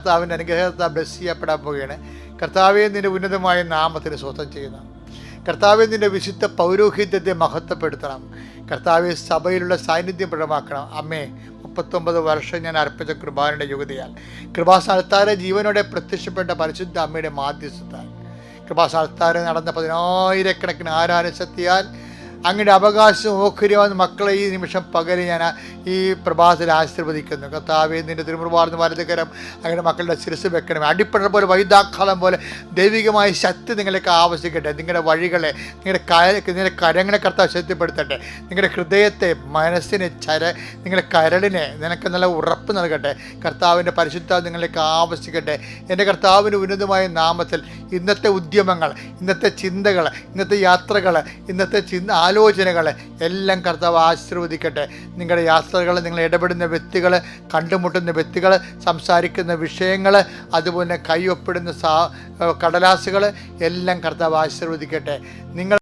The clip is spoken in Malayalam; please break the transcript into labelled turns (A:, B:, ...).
A: കർത്താവിൻ്റെ അനുഗ്രഹത്താൽ ബ്ലെസ് ചെയ്യപ്പെടാൻ പോവുകയാണ്. കർത്താവെ, നിൻ്റെ ഉന്നതമായ നാമത്തിന് സ്വസ്ഥം ചെയ്യുന്നു. കർത്താവെ, നിൻ്റെ വിശുദ്ധ പൗരോഹിത്യത്തെ മഹത്വപ്പെടുത്തണം. കർത്താവെ, സഭയിലുള്ള സാന്നിധ്യം പ്രകടമാക്കണം. അമ്മേ, 39 വർഷം ഞാൻ അർപ്പിച്ച കൃപാനയുടെ യുഗതിയാൽ കൃപാസ്ഥാനത്താരെ ജീവനോടെ പ്രത്യക്ഷപ്പെട്ട പരിശുദ്ധ അമ്മയുടെ മാധ്യസ്ഥത്താൽ കൃപാസ്ഥാനത്താരെ നടന്ന 10,000 ആരാധനശക്തിയാൽ അങ്ങയുടെ അവകാശം ഓഹരിയാവുന്ന മക്കളെ ഈ നിമിഷം പകരം ഞാൻ ഈ പ്രഭാതത്തിൽ ആശീർവദിക്കുന്നു. കർത്താവെ, നിൻ്റെ തിരുമുറുവാർന്ന് വലതുകരം അങ്ങയുടെ മക്കളുടെ ശിരസ് വെക്കണമേ. അടിപ്പഴ പോലെ വൈദാക്കാലം പോലെ ദൈവികമായ ശക്തി നിങ്ങളേക്ക് ആവശ്യിക്കട്ടെ. നിങ്ങളുടെ വഴികളെ, നിങ്ങളുടെ കരങ്ങളെ കർത്താവ് ശക്തിപ്പെടുത്തട്ടെ. നിങ്ങളുടെ ഹൃദയത്തെ, മനസ്സിനെ, നിങ്ങളുടെ കരളിനെ നിനക്ക് നല്ല ഉറപ്പ് നൽകട്ടെ. കർത്താവിൻ്റെ പരിശുദ്ധ നിങ്ങളിലേക്ക് ആവശ്യിക്കട്ടെ. എൻ്റെ കർത്താവിൻ്റെ ഉന്നതമായ നാമത്തിൽ ഇന്നത്തെ ഉദ്യമങ്ങൾ, ഇന്നത്തെ ചിന്തകൾ, ഇന്നത്തെ യാത്രകൾ, ഇന്നത്തെ ആലോചനകൾ എല്ലാം കർത്താവ് ആശീർവദിക്കട്ടെ. നിങ്ങളുടെ യാത്രകൾ, നിങ്ങൾ ഇടപെടുന്ന വ്യക്തികൾ, കണ്ടുമുട്ടുന്ന വ്യക്തികൾ, സംസാരിക്കുന്ന വിഷയങ്ങൾ, അതുപോലെ കൈയൊപ്പിടുന്ന കടലാസുകൾ എല്ലാം കർത്താവ് ആശീർവദിക്കട്ടെ. നിങ്ങൾ